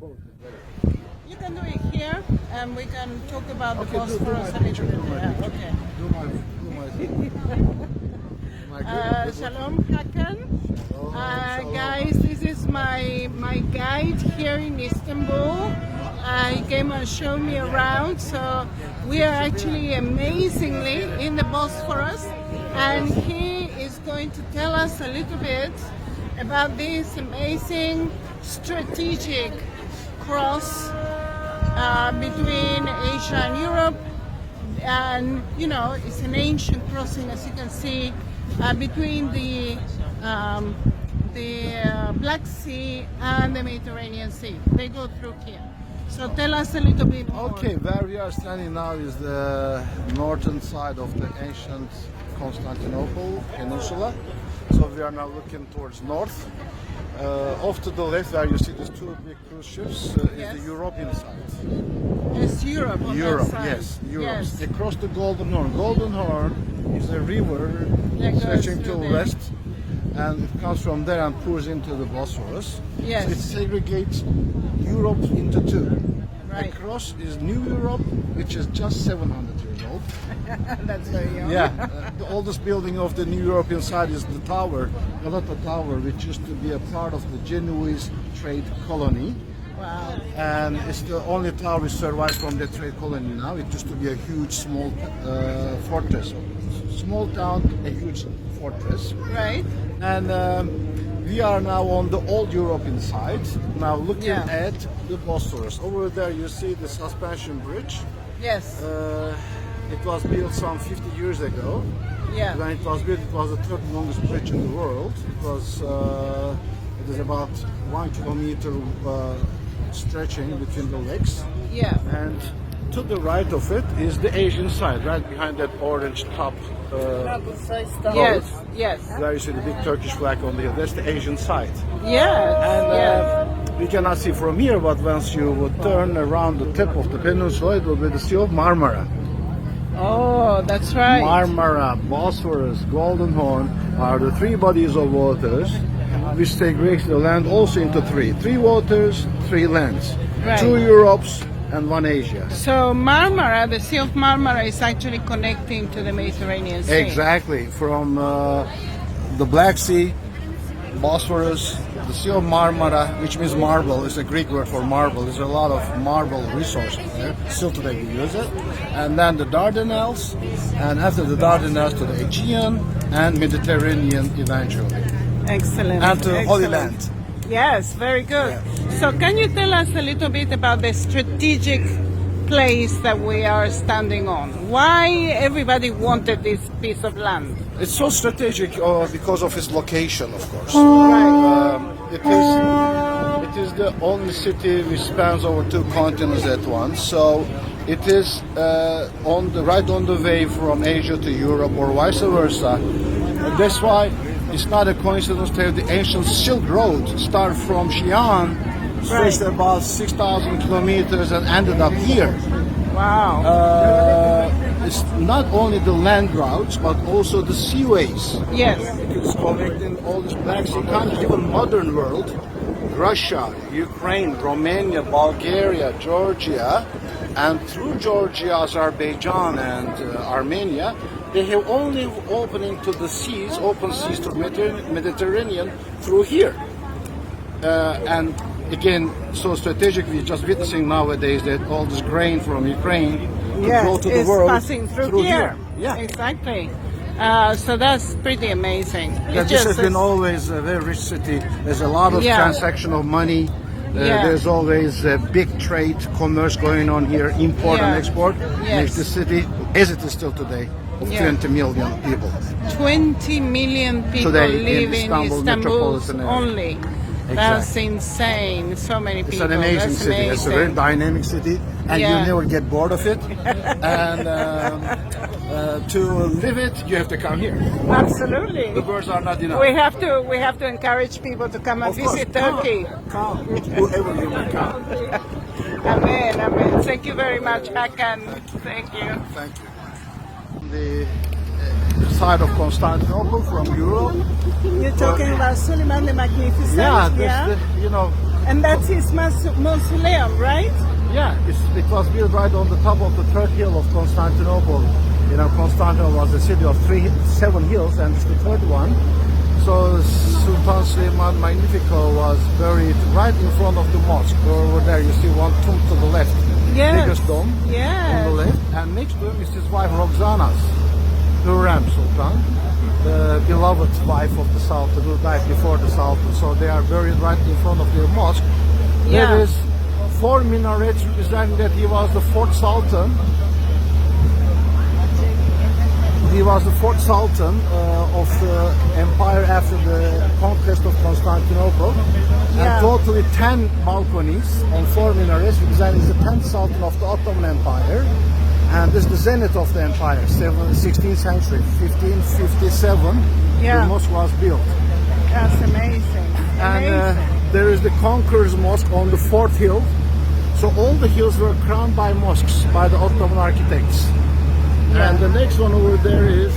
both. You can do it here, and we can talk about the Okay, Bosphorus a little bit. Yeah, okay. Shalom, Hakan. Guys, this is my guide here in Istanbul. He came and showed me around. So we are actually amazingly in the Bosphorus, and he is going to tell us a little bit about this amazing strategic cross between Asia and Europe. And you know, it's an ancient crossing, as you can see, between the Black Sea and the Mediterranean Sea. They go through here. So tell us a little bit more. Okay, where we are standing now is the northern side of the ancient Constantinople Peninsula. So we are now looking towards north. Off to the left, where you see these two big cruise ships, Yes. is the European side. It's Europe on Europe, that side. yes, Europe. Yes. Across the Golden Horn. Golden Horn is a river That goes stretching to through the there. west, and it comes from there and pours into the Bosphorus. Yes. So it segregates Europe into two. Right. Across is New Europe, which is just 700 years old. That's very young. Yeah, the oldest building of the New European side is the tower, Galata Tower, which used to be a part of the Genoese trade colony. Wow. And it's the only tower which survives from the trade colony now. It used to be a huge, small fortress. Small town, a huge fortress. Right. And we are now on the old European side, now looking Yeah. at the Bosphorus. Over there you see the suspension bridge. Yes. It was built some 50 years ago. Yeah. When it was built, it was the third longest bridge in the world. It is about 1 kilometer stretching between the lakes. Yeah. And to the right of it is the Asian side, right behind that orange top. Yes. Yes. There you see the big Turkish flag on the hill. That's the Asian side. Yes. And Yes. we cannot see from here, but once you would turn around the tip of the peninsula, it will be the Sea of Marmara. Oh, that's right. Marmara, Bosphorus, Golden Horn are the three bodies of waters which segregate the land also into three. Three waters, three lands. Right. Two Europes and one Asia. So Marmara, the Sea of Marmara, is actually connecting to the Mediterranean Sea. Exactly. From the Black Sea, Bosphorus, the Sea of Marmara, which means marble, is a Greek word for marble. There's a lot of marble resources there. Still today we use it. And then the Dardanelles, and after the Dardanelles to the Aegean and Mediterranean eventually. Excellent. And to Holy Excellent. Land. Yes, very good. So can you tell us a little bit about the strategic place that we are standing on? Why everybody wanted this piece of land? It's so strategic because of its location, of course. Right. It is the only city which spans over two continents at once. So it is right on the way from Asia to Europe or vice versa. That's why it's not a coincidence to have the ancient Silk Road start from Xi'an, stretched about 6,000 kilometers and ended up here. Wow. It's not only the land routes, but also the seaways. Yes. It's connecting all these Black Sea countries, even modern world, Russia, Ukraine, Romania, Bulgaria, Georgia, and through Georgia, Azerbaijan, and Armenia, they have only opening to the seas, open seas to Mediterranean through here. And again, so strategic, we're just witnessing nowadays that all this grain from Ukraine Yes, go to the it's world passing through here. Yeah. Exactly. So that's pretty amazing. Yeah, It this has just been is- always a very rich city. There's a lot of Yeah. transaction of money. Yeah. There's always big trade, commerce going on here, import and Yeah. export. Yes. Makes the city, as it is still today, of Yeah. 20 million people. 20 million people Today in live in Istanbul Istanbul metropolitan area. only. That's insane. So many It's people. an amazing That's city. It's a very amazing. dynamic city, and Yeah. you never get bored of it. And to live it, you have to come here. Absolutely. The birds are not enough. We have to encourage people to come and Of course. visit Turkey. Come, whoever you may come. Amen. Amen. Thank you very much, Hakan. Thank you. Thank you. The side of Constantinople from Europe. You're talking about Suleiman the Magnificent. Yeah, that's the, And that's his mausoleum, right? Yeah, it was built right on the top of the third hill of Constantinople. You know, Constantinople was a city of 7 hills, and it's the third one. So Sultan Süleyman Magnifico was buried right in front of the mosque. Over there, you see one tomb to the left, biggest dome on the left, and next to him is his wife Roxana's, Hürrem Sultan, the beloved wife of the Sultan who died before the Sultan. So they are buried right in front of the mosque. There is 4 minarets representing that he was the 4th Sultan. He was the 4th Sultan of the empire after the conquest of Constantinople. And totally 10 balconies and 4 minarets representing the 10th Sultan of the Ottoman Empire. And this is the zenith of the empire, 16th century, 1557, the mosque was built. That's amazing. And there is the Conqueror's Mosque on the 4th hill. So all the hills were crowned by mosques, by the Ottoman architects. And the next one over there is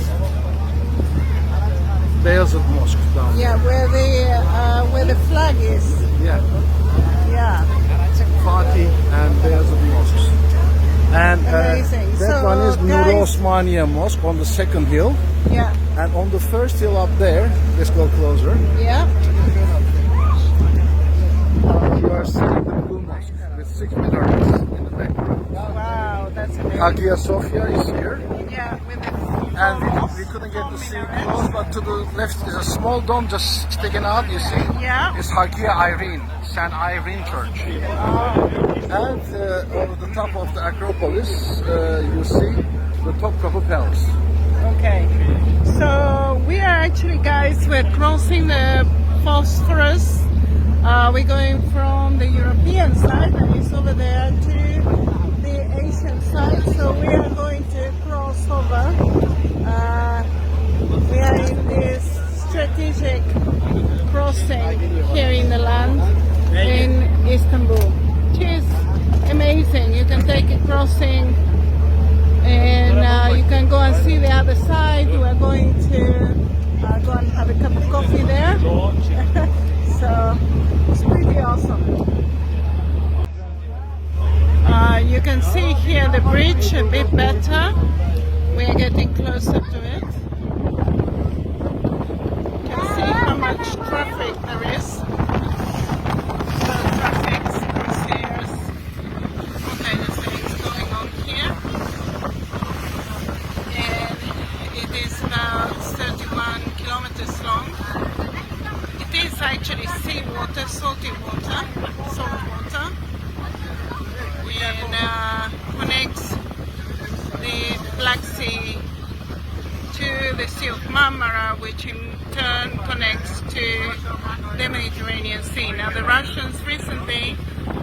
Beyazıt Mosque down there. Where the flag is. Yeah. Fatih and Beyazıt Mosques. And that one is Nur Osmaniye Mosque on the 2nd hill. Yeah. And on the 1st hill up there, let's go closer. Yeah. You are seeing the Blue Mosque with 6 minarets in the background. Wow, that's amazing. Hagia Sophia is here. Yeah, with the And we couldn't get to see it close, but to the left is a small dome just sticking out, you see? Yeah. It's Hagia Irene, St. Irene Church. And over the top of the Acropolis, you see the Topkapı Palace. Okay. So we are actually, guys, we're crossing the Bosphorus. We're going from the European side, and it's over there, to the Asian side. So we are going to cross over. We are in this strategic crossing here in the land in Istanbul, which is amazing. You can take a crossing, and you can go and see the other side. We're going to go and have a cup of coffee there. So it's pretty awesome. You can see here the bridge a bit better. We are getting closer to it. You can see how much traffic there is. So traffic, there's all kinds of things going on here. And it is about 31 kilometers long. It is actually seawater, salty water, salt water, and connects the Black Sea to the Sea of Marmara, which in turn connects to the Mediterranean Sea. Now the Russians recently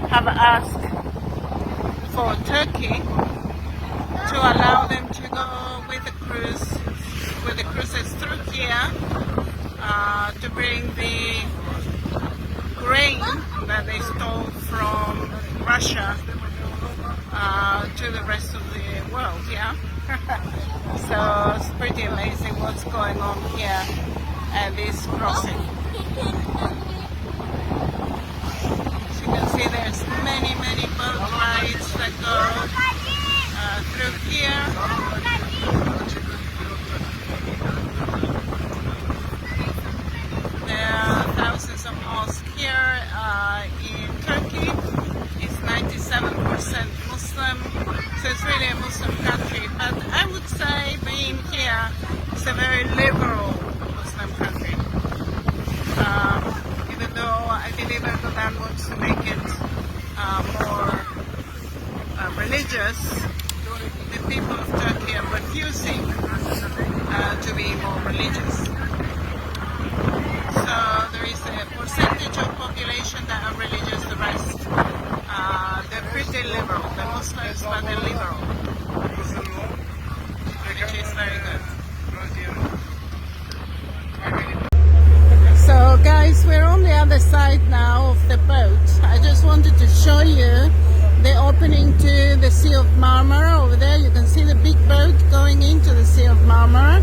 have asked for Turkey to allow them to go with the cruises through here to bring the grain that they stole from Russia to the rest of the world, So it's pretty amazing what's going on here at this crossing. As you can see, there's many boat rides that go through here. There are thousands of mosques here in Turkey. It's 97% Muslim, so it's really a Muslim country. But I would say, being here, it's a very liberal Muslim country. Even though I believe Erdogan wants to make it more religious, the people of Turkey are refusing to be more religious. So there is a percentage of population that are religious, the rest they're pretty liberal. The Muslims, but they're liberal, which is very good. So guys, we're on the other side now of the boat. I just wanted to show you the opening to the Sea of Marmara. Over there you can see the big boat going into the Sea of Marmara.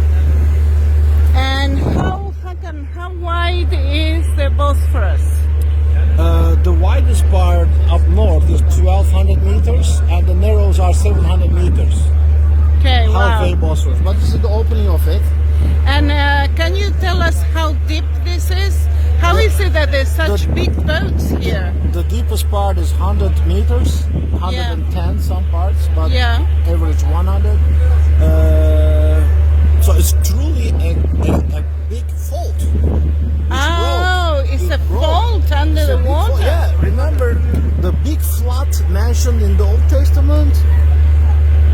And how wide is the Bosphorus? the widest part up north is 1,200 meters, and the narrows are 700 meters. Okay, wow. Halfway Bosphorus. But this is the opening of it. And can you tell us how deep this is? How is it that there's such big boats here? The deepest part is 100 meters, 110 some parts, but average 100. So it's truly a big fault. It's a fault under the water. Yeah, remember the big flood mentioned in the Old Testament?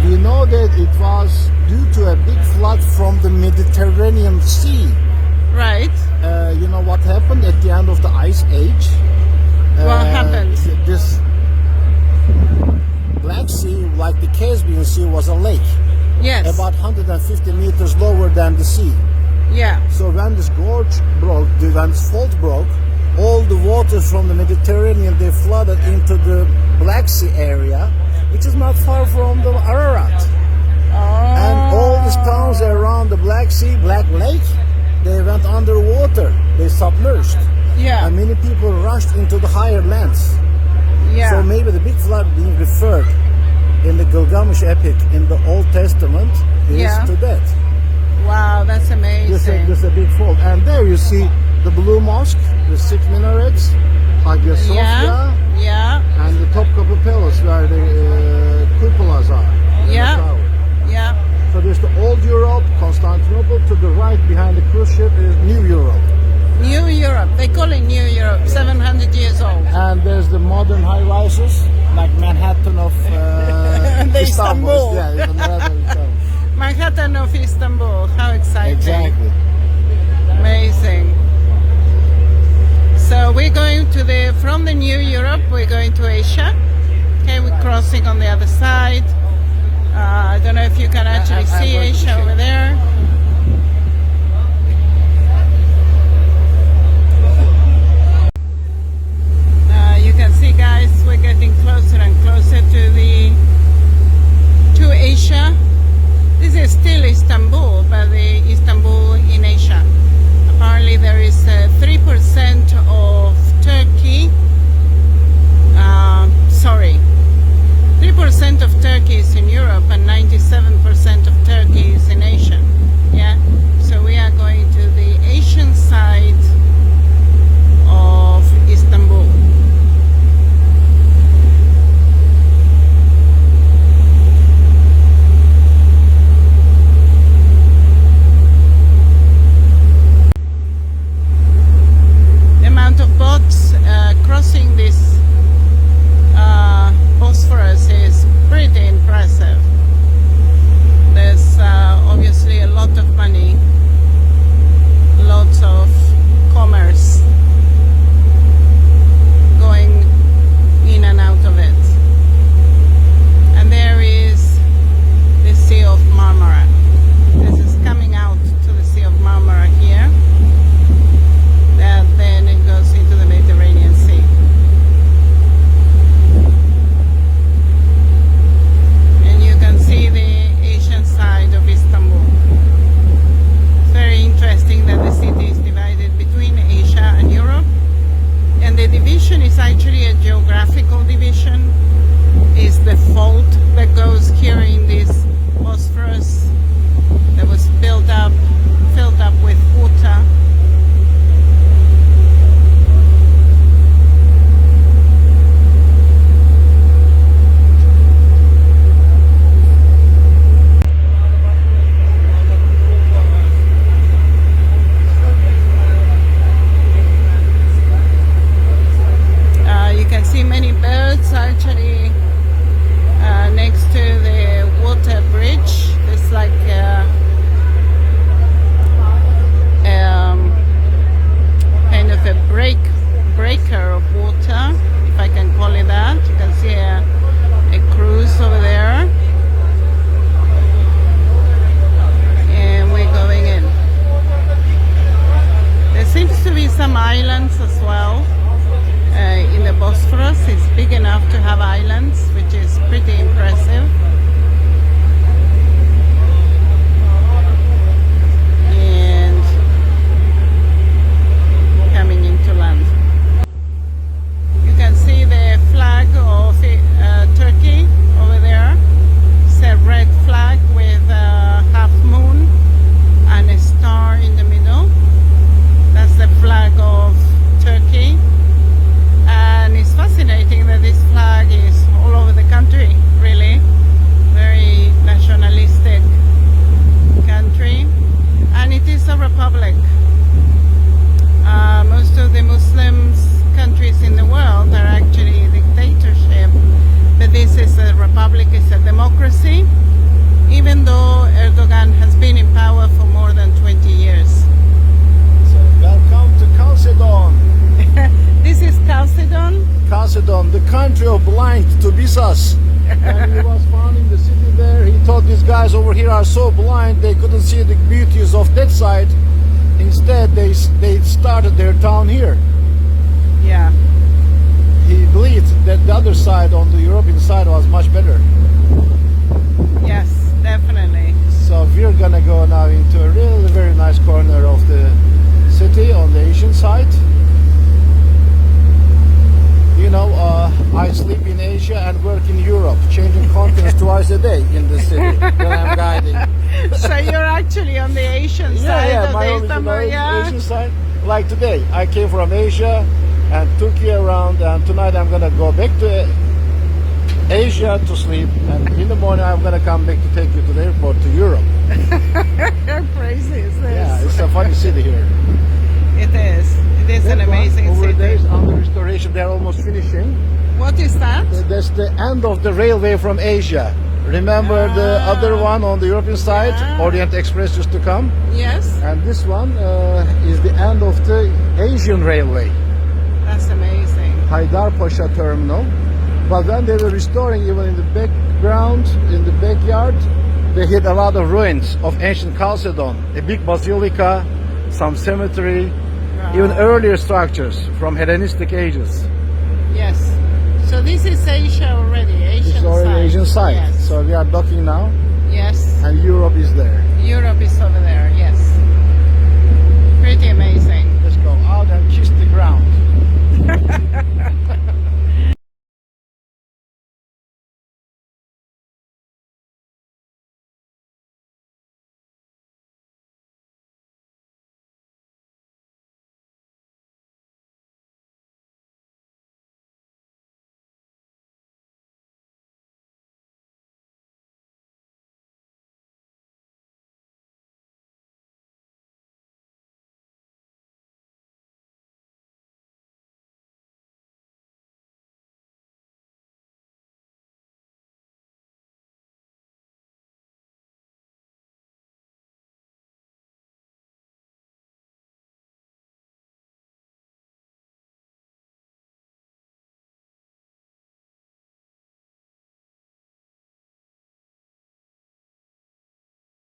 We know that it was due to a big flood from the Mediterranean Sea. Right. You know what happened at the end of the Ice Age? What happened? This Black Sea, like the Caspian Sea, was a lake. Yes. About 150 meters lower than the sea. Yeah. So when this gorge broke, when this fault broke, all the waters from the Mediterranean, they flooded into the Black Sea area, which is not far from the Ararat. And all these towns around the Black Sea, Black Lake, they went underwater. They submerged. Yeah. And many people rushed into the higher lands. Yeah. So maybe the big flood being referred in the Gilgamesh epic in the Old Testament is to that. Wow, that's amazing. This is a big fault. And there you see the Blue Mosque, the 6 minarets, Hagia Sophia, and the Topkapı Palace where the cupolas are. Yeah. So there's the old Europe, Constantinople. To the right behind the cruise ship is New Europe. New Europe. They call it New Europe, 700 years old. And there's the modern high-rises, like Manhattan of Istanbul. Yeah, it's another Istanbul. Manhattan of Istanbul. How exciting. Exactly. Amazing. So we're going to from the New Europe, we're going to Asia. Okay, we're crossing on the other side. I don't know if you can actually see Asia over there. You can see, guys, we're getting closer and closer to Asia. This is still Istanbul, but the Istanbul in Asia. Apparently there is 3% of Turkey. 3% of Turkey is in Europe and 97% of Turkey is in Asia. Yeah. So we are going to the Asian side of Istanbul. The amount of boats crossing this Bosphorus is pretty impressive. There's obviously a lot of money, lots of commerce going in and out of it. And there is the Sea of Marmara. This is coming out to the Sea of Marmara here. And then it goes into the Mediterranean Sea. See the Asian side of Istanbul. It's very interesting that the city is divided between Asia and Europe, and the division is actually a geographical division. Is the fault that goes here in this Bosphorus that was filled up with water. See many birds actually next to the water bridge. It's like kind of a breaker of water, if I can call it that. You can see a cruise over there, and we're going in. There seems to be some islands as well. In the Bosphorus, it's big enough to have islands, which is pretty impressive. And coming into land. You can Chalcedon, the country of blind, to Bisas. And he was founding the city there. He thought these guys over here are so blind they couldn't see the beauties of that side. Instead, they started their town here. Yeah. He believed that the other side, on the European side, was much better. Yes, definitely. So we're gonna go now into a really very nice corner of the city on the Asian side. You know, I sleep in Asia and work in Europe, changing continents twice a day in the city when I'm guiding. So you're actually on the Asian side of my the home is on Istanbul, the yeah? Asian side. Like today, I came from Asia and took you around, and tonight I'm gonna go back to Asia to sleep, and in the morning I'm gonna come back to take you to the airport to Europe. How crazy is this? Yeah, it's a funny city here. It is. It is an That one amazing over city. there is under restoration. They're almost finishing. What is that? That's the end of the railway from Asia. Remember the other one on the European side? Yeah. Orient Express used to come. Yes, And this one is the end of the Asian railway, that's amazing. Haydarpaşa terminal. But when they were restoring, even in the background, in the backyard, they hit a lot of ruins of ancient Chalcedon. A big basilica, some cemetery, even earlier structures from Hellenistic ages. Yes. So this is Asia already, Asian This is already side. Asian side. Yes. So we are docking now, Yes. and Europe is there. Europe is over there, yes. Pretty amazing.